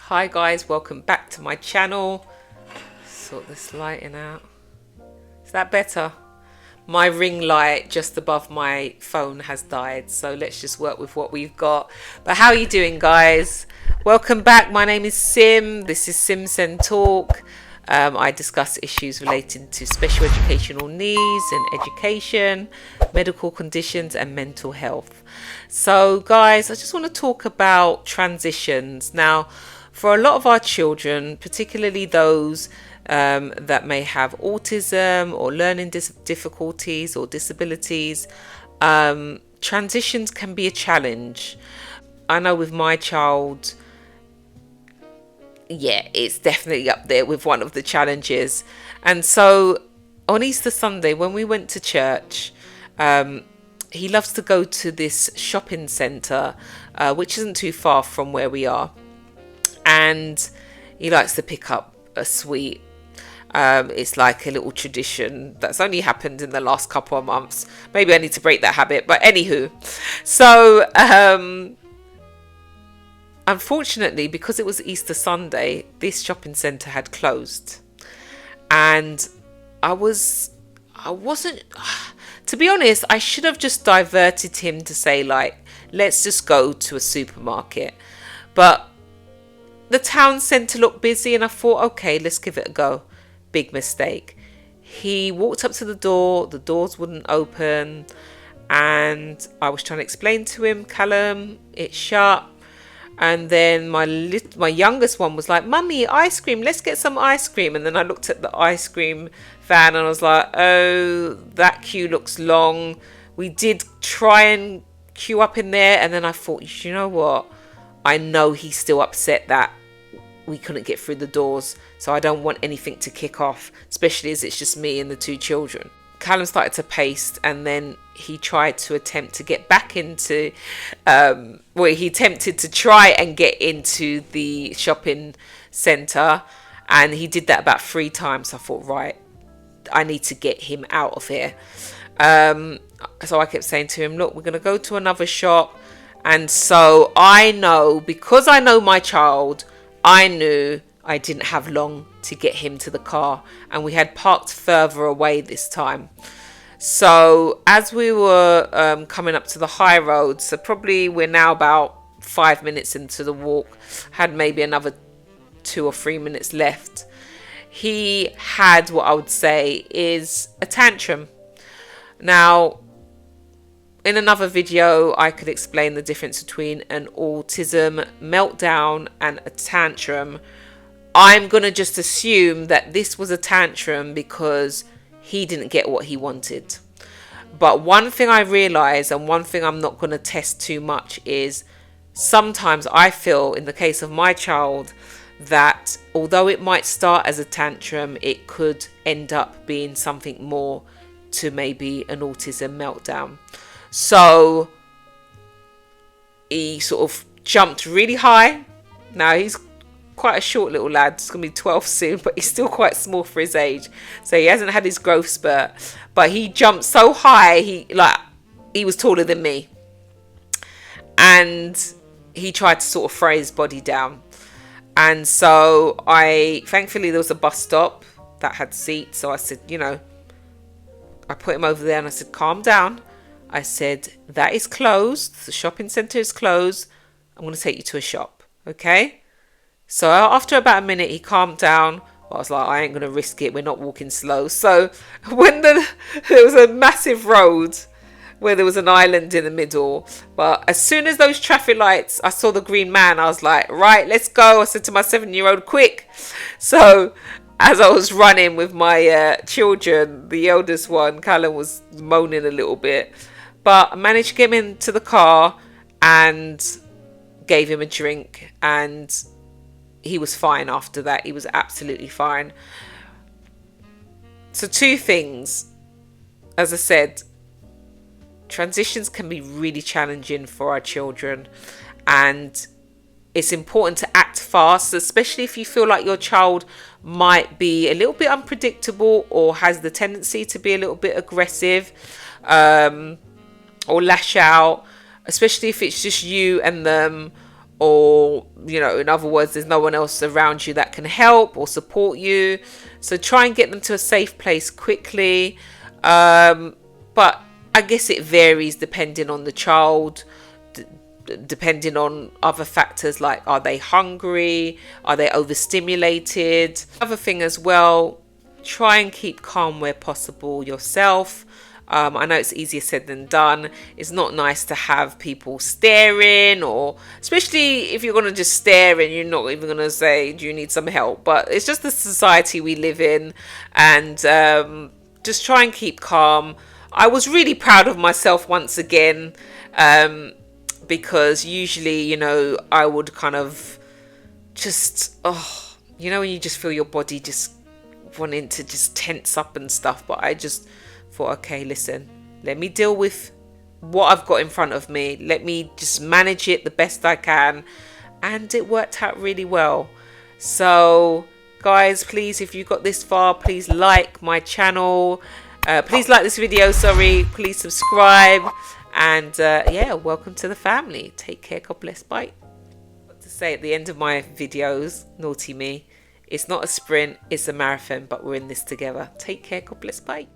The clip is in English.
Hi guys, welcome back to my channel. Sort this lighting out. Is that better? My ring light just above my phone has died, so let's just work with what we've got. But how are you doing, guys? Welcome back. My name is Sim. This is Simsen Talk. I discuss issues relating to special educational needs and education, medical conditions and mental health. So guys, I just want to talk about transitions. Now, for a lot of our children, particularly those that may have autism or learning difficulties or disabilities, transitions can be a challenge. I know with my child, yeah, it's definitely up there with one of the challenges. And so on Easter Sunday, when we went to church, he loves to go to this shopping centre, which isn't too far from where we are. And he likes to pick up a sweet. It's like a little tradition that's only happened in the last couple of months. Maybe I need to break that habit. But anywho, so unfortunately, because it was Easter Sunday, this shopping centre had closed. And I wasn't, to be honest, I should have just diverted him to say, like, let's just go to a supermarket. But the town centre looked busy and I thought, okay, let's give it a go. Big mistake. He walked up to the doors wouldn't open, and I was trying to explain to him, Callum, it's shut. And then my youngest one was like, Mummy, ice cream, let's get some ice cream. And then I looked at the ice cream van and I was like, oh, that queue looks long. We did try and queue up in there, and then I thought, you know what? I know he's still upset that we couldn't get through the doors, so I don't want anything to kick off, especially as it's just me and the two children. Callum started to pace, and then he tried to attempt to get back into, he attempted to try and get into the shopping centre, and he did that about 3 times. I thought, right, I need to get him out of here. So I kept saying to him, look, we're going to go to another shop. And so I know, because I know my child, I knew I didn't have long to get him to the car, and we had parked further away this time. So as we were coming up to the high road, so probably we're now about 5 minutes into the walk, had maybe another 2 or 3 minutes left. He had what I would say is a tantrum. Now, in another video, I could explain the difference between an autism meltdown and a tantrum. I'm going to just assume that this was a tantrum because he didn't get what he wanted. But one thing I realize, and one thing I'm not going to test too much, is sometimes I feel, in the case of my child, that although it might start as a tantrum, it could end up being something more to maybe an autism meltdown. So he sort of jumped really high. Now he's quite a short little lad. He's going to be 12 soon, but he's still quite small for his age. So he hasn't had his growth spurt. But he jumped so high, he was taller than me. And he tried to sort of throw his body down. And so thankfully there was a bus stop that had seats. So I said, I put him over there and I said, calm down. I said, that is closed. The shopping centre is closed. I'm going to take you to a shop. Okay? So after about a minute, he calmed down. I was like, I ain't going to risk it. We're not walking slow. So when there was a massive road where there was an island in the middle. But as soon as those traffic lights, I saw the green man, I was like, right, let's go. I said to my 7-year-old, quick. So as I was running with my children, the eldest one, Callum, was moaning a little bit. But I managed to get him into the car and gave him a drink, and he was fine after that. He was absolutely fine. So 2 things. As I said, transitions can be really challenging for our children, and it's important to act fast, especially if you feel like your child might be a little bit unpredictable or has the tendency to be a little bit aggressive. Or lash out, especially if it's just you and them, or, you know, in other words, there's no one else around you that can help or support you. So try and get them to a safe place quickly. But I guess it varies depending on the child, depending on other factors like, are they hungry? Are they overstimulated? Other thing as well, try and keep calm where possible yourself. I know it's easier said than done. It's not nice to have people staring, or especially if you're going to just stare and you're not even going to say, do you need some help? But it's just the society we live in, and just try and keep calm. I was really proud of myself once again, because usually, you know, I would kind of just, you know, when you just feel your body just wanting to just tense up and stuff. But I just thought, okay, listen, let me deal with what I've got in front of me. Let me just manage it the best I can. And it worked out really well. So guys, please, if you got this far, please like my channel. Please like this video, sorry. Please subscribe. And yeah, welcome to the family. Take care, God bless, bye. What to say at the end of my videos, naughty me. It's not a sprint, it's a marathon, but we're in this together. Take care, God bless, bye.